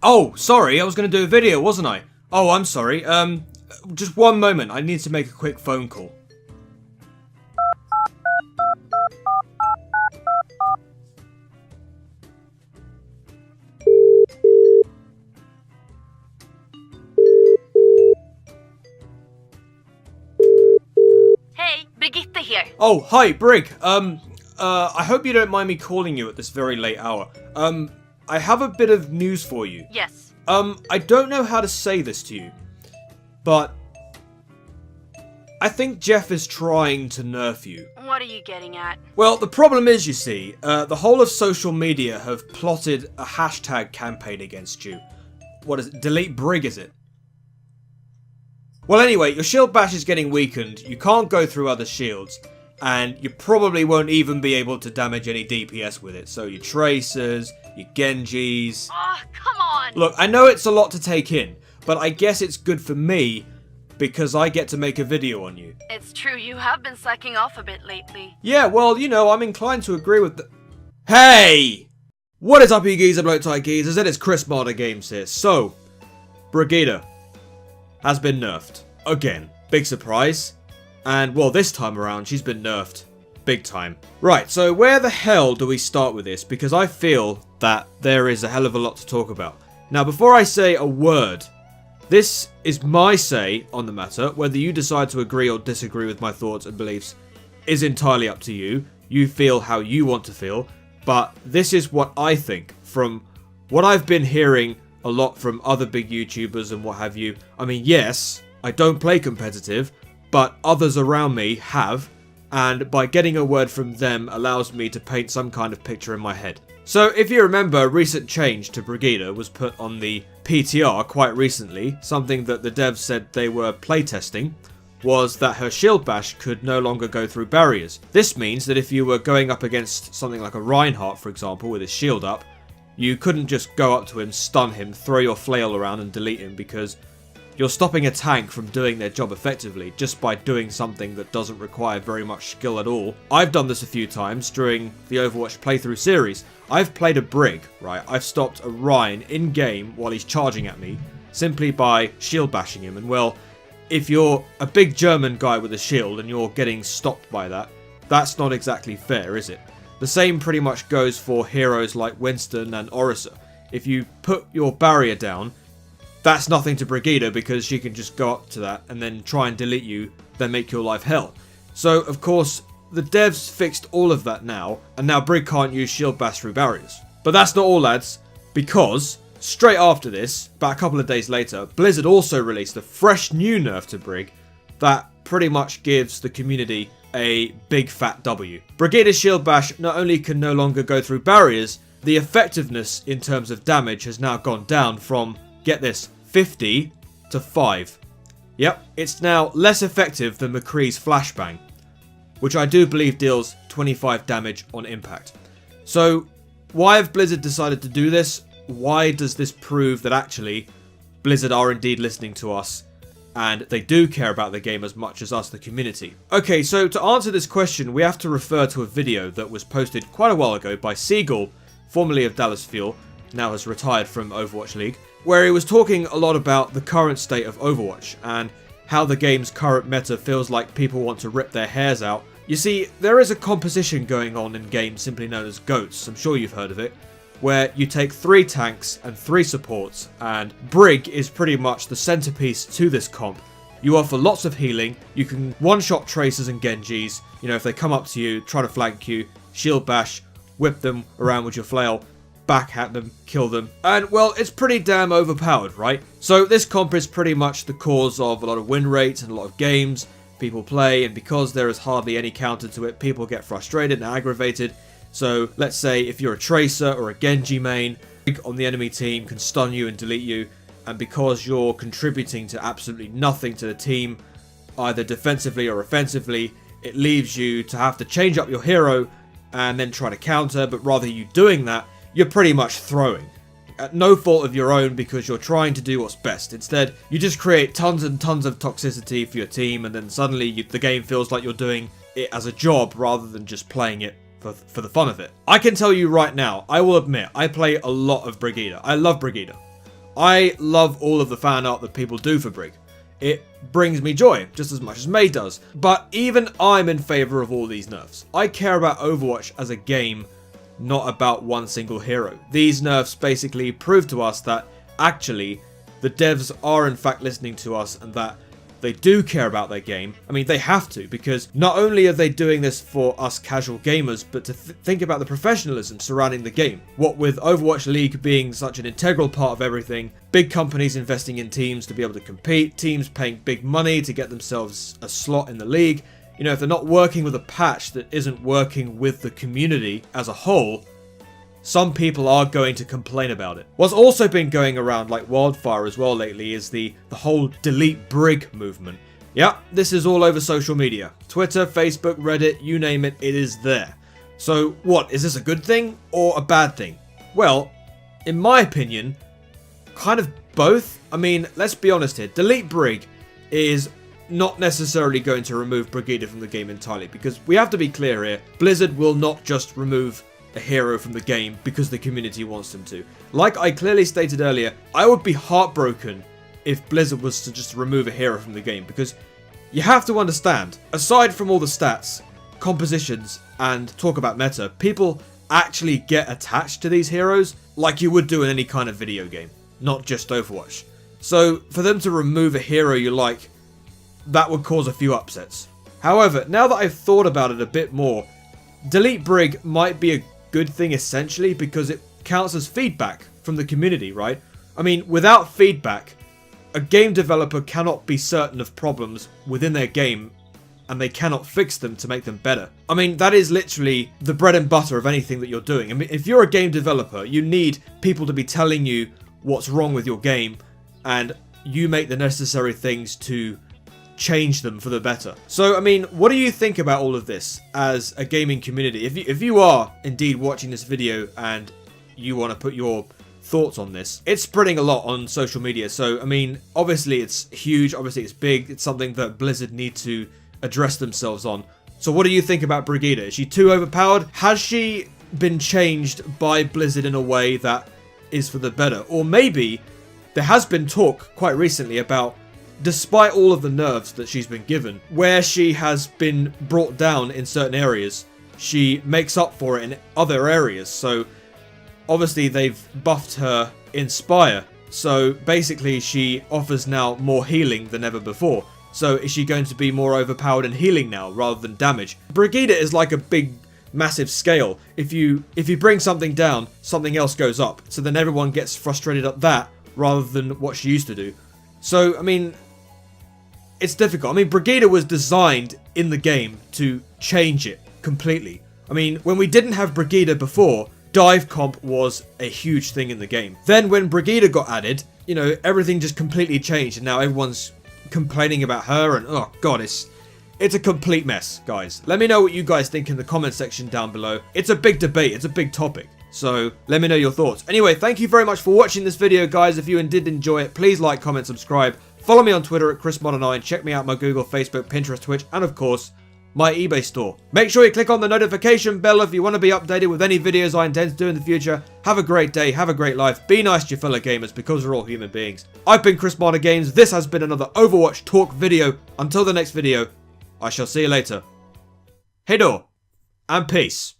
Oh, sorry, I was going to do a video, wasn't I? Oh, I'm sorry. Just one moment, I need to make a quick phone call. Hey, Brigitte here. Oh, hi, Brig. I hope you don't mind me calling you at this very late hour. I have a bit of news for you. Yes. I don't know how to say this to you, but I think Jeff is trying to nerf you. What are you getting at? Well, the problem is, you see, the whole of social media have plotted a hashtag campaign against you. What is it? Deletebrig, is it? Well, anyway, your shield bash is getting weakened, you can't go through other shields, and you probably won't even be able to damage any DPS with it. So your Tracers, your Genjis... Oh, come on! Look, I know it's a lot to take in, but I guess it's good for me because I get to make a video on you. It's true, you have been slacking off a bit lately. Yeah, well, you know, I'm inclined to agree with the... Hey! What is up, you geezer, bloke type geezers? It is Chrismadagaming here. So, Brigitte has been nerfed. Again. Big surprise. And, well, this time around, she's been nerfed. Big time. Right, so where the hell do we start with this? Because I feel that there is a hell of a lot to talk about. Now, before I say a word, this is my say on the matter. Whether you decide to agree or disagree with my thoughts and beliefs is entirely up to you. You feel how you want to feel. But this is what I think from what I've been hearing a lot from other big YouTubers and what have you. I mean, yes, I don't play competitive, but others around me have, and by getting a word from them allows me to paint some kind of picture in my head. So if you remember, a recent change to Brigitte was put on the PTR quite recently. Something that the devs said they were playtesting was that her shield bash could no longer go through barriers. This means that if you were going up against something like a Reinhardt, for example, with his shield up, you couldn't just go up to him, stun him, throw your flail around and delete him, because you're stopping a tank from doing their job effectively just by doing something that doesn't require very much skill at all. I've done this a few times during the Overwatch playthrough series. I've played a Brig, right? I've stopped a Rhine in-game while he's charging at me simply by shield bashing him. And well, if you're a big German guy with a shield and you're getting stopped by that, that's not exactly fair, is it? The same pretty much goes for heroes like Winston and Orisa. If you put your barrier down, that's nothing to Brigitte because she can just go up to that and then try and delete you, then make your life hell. So, of course, the devs fixed all of that now, and now Brig can't use shield bash through barriers. But that's not all, lads, because straight after this, about a couple of days later, Blizzard also released a fresh new nerf to Brig that pretty much gives the community a big fat W. Brigitte's shield bash not only can no longer go through barriers, the effectiveness in terms of damage has now gone down from, get this, 50 to 5. Yep, it's now less effective than McCree's flashbang, which I do believe deals 25 damage on impact. So, why have Blizzard decided to do this? Why does this prove that actually Blizzard are indeed listening to us and they do care about the game as much as us, the community? Okay, so to answer this question, we have to refer to a video that was posted quite a while ago by Seagull, formerly of Dallas Fuel, now has retired from Overwatch League, where he was talking a lot about the current state of Overwatch and how the game's current meta feels like people want to rip their hairs out. You see, there is a composition going on in games simply known as GOATs, I'm sure you've heard of it, where you take 3 tanks and 3 supports, and Brig is pretty much the centerpiece to this comp. You offer lots of healing, you can one-shot Tracers and Genjis, you know, if they come up to you, try to flank you, shield bash, whip them around with your flail, back at them, kill them, and well, it's pretty damn overpowered, right? So this comp is pretty much the cause of a lot of win rates and a lot of games people play, and because there is hardly any counter to it, people get frustrated and aggravated. So let's say if you're a Tracer or a Genji main, on the enemy team can stun you and delete you, and because you're contributing to absolutely nothing to the team, either defensively or offensively, it leaves you to have to change up your hero and then try to counter, but rather you doing that, you're pretty much throwing. At no fault of your own because you're trying to do what's best. Instead, you just create tons and tons of toxicity for your team, and then suddenly the game feels like you're doing it as a job rather than just playing it for the fun of it. I can tell you right now, I will admit, I play a lot of Brigitte. I love Brigitte. I love all of the fan art that people do for Brig. It brings me joy, just as much as May does. But even I'm in favour of all these nerfs. I care about Overwatch as a game, not about one single hero. These nerfs basically prove to us that actually the devs are in fact listening to us and that they do care about their game. I mean, they have to, because not only are they doing this for us casual gamers, but to think about the professionalism surrounding the game. What with Overwatch League being such an integral part of everything, big companies investing in teams to be able to compete, teams paying big money to get themselves a slot in the league. You know, if they're not working with a patch that isn't working with the community as a whole, some people are going to complain about it. What's also been going around like wildfire as well lately is the whole Deletebrig movement. Yeah, this is all over social media. Twitter, Facebook, Reddit, you name it, it is there. So what, is this a good thing or a bad thing? Well, in my opinion, kind of both. I mean, let's be honest here. Deletebrig is not necessarily going to remove Brigitte from the game entirely, because we have to be clear here. Blizzard will not just remove a hero from the game because the community wants them to. Like I clearly stated earlier, I would be heartbroken if Blizzard was to just remove a hero from the game, because you have to understand, aside from all the stats, compositions, and talk about meta, people actually get attached to these heroes like you would do in any kind of video game, not just Overwatch. So for them to remove a hero you like, that would cause a few upsets. However, now that I've thought about it a bit more, Deletebrig might be a good thing essentially because it counts as feedback from the community, right? I mean, without feedback, a game developer cannot be certain of problems within their game and they cannot fix them to make them better. I mean, that is literally the bread and butter of anything that you're doing. I mean, if you're a game developer, you need people to be telling you what's wrong with your game and you make the necessary things to change them for the better. So, I mean, what do you think about all of this as a gaming community? If you are indeed watching this video and you want to put your thoughts on this, it's spreading a lot on social media. So, I mean, obviously it's huge, obviously it's big, it's something that Blizzard need to address themselves on. So what do you think about Brigitte? Is she too overpowered? Has she been changed by Blizzard in a way that is for the better? Or maybe there has been talk quite recently about, despite all of the nerfs that she's been given, where she has been brought down in certain areas, she makes up for it in other areas. So obviously they've buffed her Inspire, so basically she offers now more healing than ever before. So is she going to be more overpowered in healing now rather than damage? Brigitte is like a big massive scale. If you bring something down, something else goes up, so then everyone gets frustrated at that rather than what she used to do. So, I mean, it's difficult. I mean, Brigitte was designed in the game to change it completely. I mean, when we didn't have Brigitte before, dive comp was a huge thing in the game. Then when Brigitte got added, you know, everything just completely changed and now everyone's complaining about her and oh god, it's a complete mess, guys. Let me know what you guys think in the comment section down below. It's a big debate, it's a big topic. So let me know your thoughts. Anyway, thank you very much for watching this video, guys. If you did enjoy it, please like, comment, subscribe. Follow me on Twitter at Chrismadagaming, check me out my Google, Facebook, Pinterest, Twitch, and of course, my eBay store. Make sure you click on the notification bell if you want to be updated with any videos I intend to do in the future. Have a great day, have a great life, be nice to your fellow gamers because we're all human beings. I've been Chrismadagaming, this has been another Overwatch talk video. Until the next video, I shall see you later. Hey do, and peace.